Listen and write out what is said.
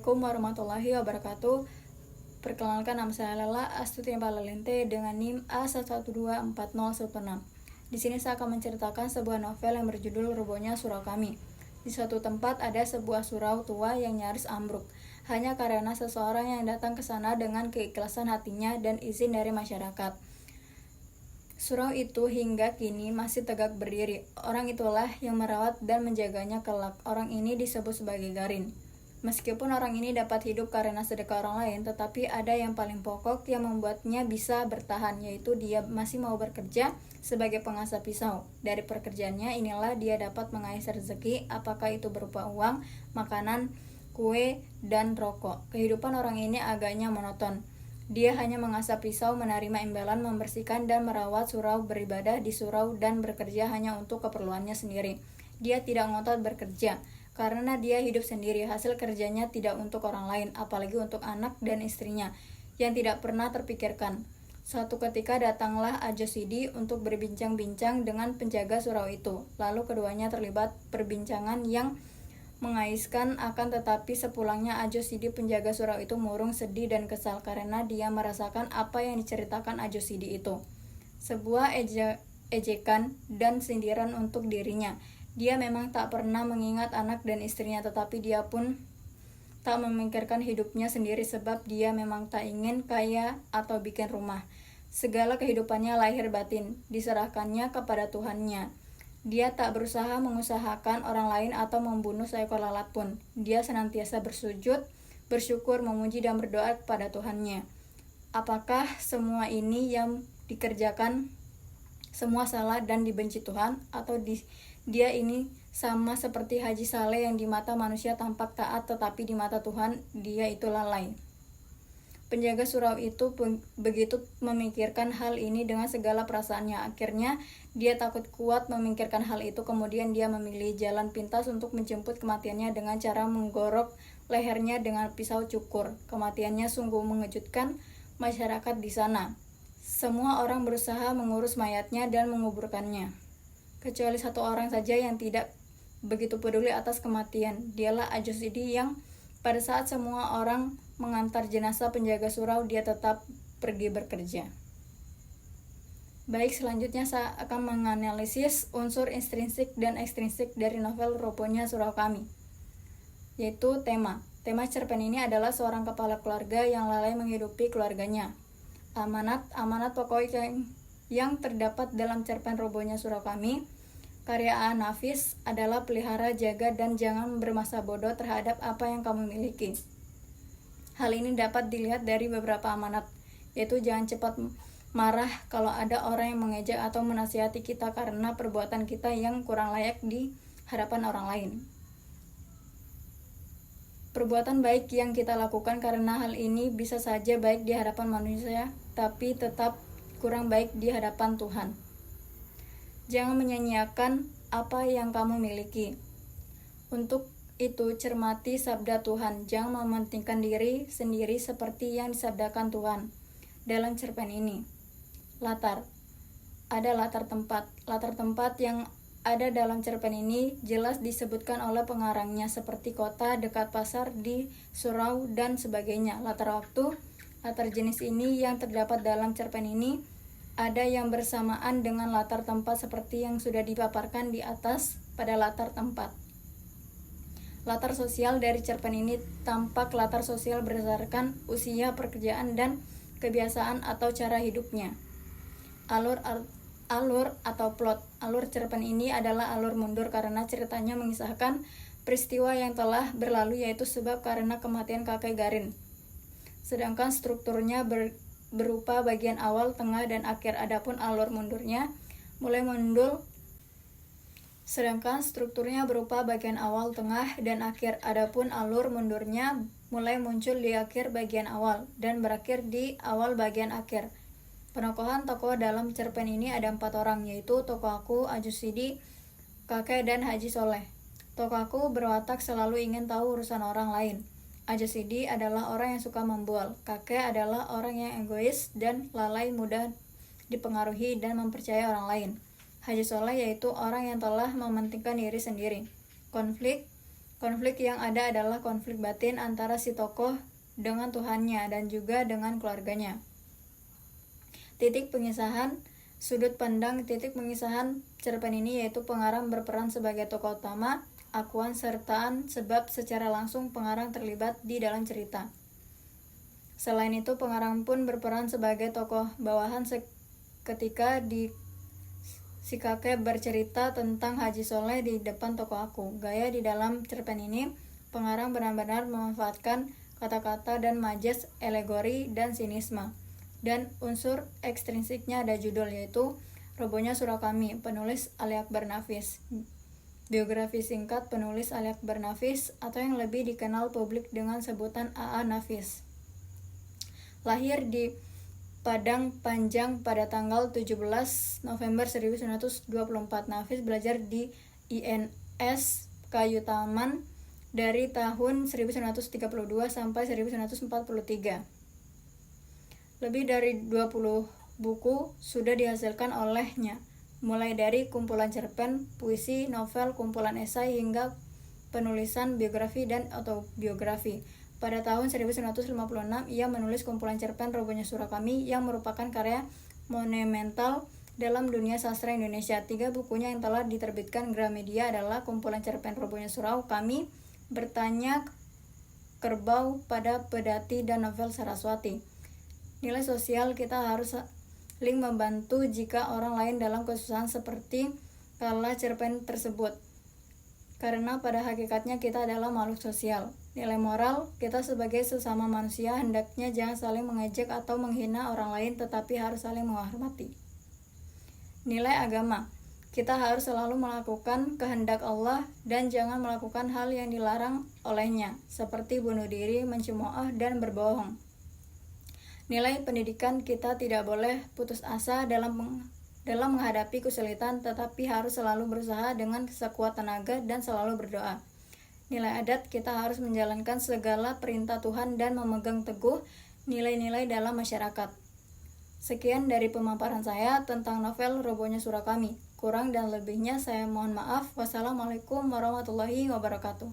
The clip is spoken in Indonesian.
Assalamualaikum warahmatullahi wabarakatuh. Perkenalkan, nama saya Lela Astuti Palalente dengan NIM A1124016. Di sini saya akan menceritakan sebuah novel yang berjudul Robohnya Surau Kami. Di suatu tempat ada sebuah surau tua yang nyaris ambruk, hanya karena seseorang yang datang ke sana dengan keikhlasan hatinya dan izin dari masyarakat. Surau itu hingga kini masih tegak berdiri. Orang itulah yang merawat dan menjaganya kelak. Orang ini disebut sebagai Garin. Meskipun orang ini dapat hidup karena sedekah orang lain, tetapi ada yang paling pokok yang membuatnya bisa bertahan, yaitu dia masih mau bekerja sebagai pengasah pisau. Dari pekerjaannya inilah dia dapat mengais rezeki, apakah itu berupa uang, makanan, kue, dan rokok. Kehidupan orang ini agaknya monoton. Dia hanya mengasah pisau, menerima imbalan, membersihkan dan merawat surau, beribadah di surau, dan bekerja hanya untuk keperluannya sendiri. Dia tidak ngotot bekerja, karena dia hidup sendiri. Hasil kerjanya tidak untuk orang lain, apalagi untuk anak dan istrinya, yang tidak pernah terpikirkan. Suatu ketika datanglah Ajo Sidi untuk berbincang-bincang dengan penjaga surau itu. Lalu keduanya terlibat perbincangan yang mengaiskan, akan tetapi sepulangnya Ajo Sidi, penjaga surau itu murung, sedih dan kesal karena dia merasakan apa yang diceritakan Ajo Sidi itu. Sebuah ejekan dan sindiran untuk dirinya. Dia memang tak pernah mengingat anak dan istrinya, tetapi dia pun tak memikirkan hidupnya sendiri sebab dia memang tak ingin kaya atau bikin rumah. Segala kehidupannya lahir batin diserahkannya kepada Tuhannya. Dia tak berusaha mengusahakan orang lain atau membunuh seekor lalat pun. Dia senantiasa bersujud, bersyukur, memuji dan berdoa kepada Tuhannya. Apakah semua ini yang dikerjakan semua salah dan dibenci Tuhan, atau dia ini sama seperti Haji Saleh yang di mata manusia tampak taat, tetapi di mata Tuhan dia itu lalai? Penjaga surau itu begitu memikirkan hal ini dengan segala perasaannya. Akhirnya dia takut kuat memikirkan hal itu. Kemudian dia memilih jalan pintas untuk menjemput kematiannya dengan cara menggorok lehernya dengan pisau cukur. Kematiannya sungguh mengejutkan masyarakat di sana. Semua orang berusaha mengurus mayatnya dan menguburkannya, kecuali satu orang saja yang tidak begitu peduli atas kematian. Dialah Ajo Sidi yang pada saat semua orang mengantar jenazah penjaga surau, dia tetap pergi bekerja. Baik, selanjutnya saya akan menganalisis unsur intrinsik dan ekstrinsik dari novel Robohnya Surau Kami, yaitu tema. Tema cerpen ini adalah seorang kepala keluarga yang lalai menghidupi keluarganya. Amanat pokok yang terdapat dalam cerpen Robohnya Surau Kami karya A. Nafis adalah pelihara, jaga, dan jangan bermasa bodoh terhadap apa yang kamu miliki. Hal ini dapat dilihat dari beberapa amanat, yaitu jangan cepat marah kalau ada orang yang mengejek atau menasihati kita karena perbuatan kita yang kurang layak di hadapan orang lain. Perbuatan baik yang kita lakukan karena hal ini bisa saja baik di hadapan manusia, tapi tetap kurang baik di hadapan Tuhan. Jangan menyanyiakan apa yang kamu miliki. Untuk itu cermati sabda Tuhan, jangan mementingkan diri sendiri seperti yang disabdakan Tuhan dalam cerpen ini. Ada latar tempat yang ada dalam cerpen ini jelas disebutkan oleh pengarangnya, seperti kota, dekat pasar, di surau, dan sebagainya. Latar waktu, latar jenis ini yang terdapat dalam cerpen ini ada yang bersamaan dengan latar tempat seperti yang sudah dipaparkan di atas pada latar tempat. Latar sosial dari cerpen ini tampak latar sosial berdasarkan usia, pekerjaan, dan kebiasaan atau cara hidupnya. Alur atau plot. Alur cerpen ini adalah alur mundur karena ceritanya mengisahkan peristiwa yang telah berlalu, yaitu sebab karena kematian kakek Garin. Sedangkan strukturnya berupa bagian awal, tengah, dan akhir. Adapun alur mundurnya mulai muncul di akhir bagian awal dan berakhir di awal bagian akhir. Tokoh dalam cerpen ini ada 4 orang, yaitu tokoh aku, Ajo Sidi, kakek, dan Haji Soleh. Tokoh aku berwatak selalu ingin tahu urusan orang lain. Ajo Sidi adalah orang yang suka membual. Kakek adalah orang yang egois dan lalai, mudah dipengaruhi dan mempercayai orang lain. Haji Soleh yaitu orang yang telah mementingkan diri sendiri. Konflik Konflik yang ada adalah konflik batin antara si tokoh dengan Tuhannya dan juga dengan keluarganya. Titik pengisahan sudut pandang titik pengisahan cerpen ini yaitu pengarang berperan sebagai tokoh utama, akuan sertaan sebab secara langsung pengarang terlibat di dalam cerita. Selain itu, pengarang pun berperan sebagai tokoh bawahan ketika si kakek bercerita tentang Haji Soleh di depan toko aku. Gaya di dalam cerpen ini, pengarang benar-benar memanfaatkan kata-kata dan majas, alegori, dan sinisme. Dan unsur ekstrinsiknya ada judul yaitu Robohnya Surau Kami, penulis Ali Akbar Nafis. Biografi singkat penulis Ali Akbar Nafis atau yang lebih dikenal publik dengan sebutan AA Nafis. Lahir di Padang Panjang pada tanggal 17 November 1924. Nafis belajar di INS Kayu Taman dari tahun 1932 sampai 1943. Lebih dari 20 buku sudah dihasilkan olehnya, mulai dari kumpulan cerpen, puisi, novel, kumpulan esai, hingga penulisan biografi dan autobiografi. Pada tahun 1956, ia menulis kumpulan cerpen Robohnya Surau Kami yang merupakan karya monumental dalam dunia sastra Indonesia. 3 bukunya yang telah diterbitkan Gramedia adalah kumpulan cerpen Robohnya Surau Kami, Bertanya Kerbau pada Pedati, dan novel Saraswati. Nilai sosial kita harus saling membantu jika orang lain dalam kesusahan seperti kala cerpen tersebut. Karena pada hakikatnya kita adalah makhluk sosial. Nilai moral, kita sebagai sesama manusia hendaknya jangan saling mengejek atau menghina orang lain, tetapi harus saling menghormati. Nilai agama, kita harus selalu melakukan kehendak Allah dan jangan melakukan hal yang dilarang olehnya, seperti bunuh diri, mencemooh, dan berbohong. Nilai pendidikan, kita tidak boleh putus asa dalam menghadapi kesulitan, tetapi harus selalu berusaha dengan sekuat tenaga dan selalu berdoa. Nilai adat, kita harus menjalankan segala perintah Tuhan dan memegang teguh nilai-nilai dalam masyarakat. Sekian dari pemaparan saya tentang novel Robohnya Surau Kami. Kurang dan lebihnya saya mohon maaf. Wassalamualaikum warahmatullahi wabarakatuh.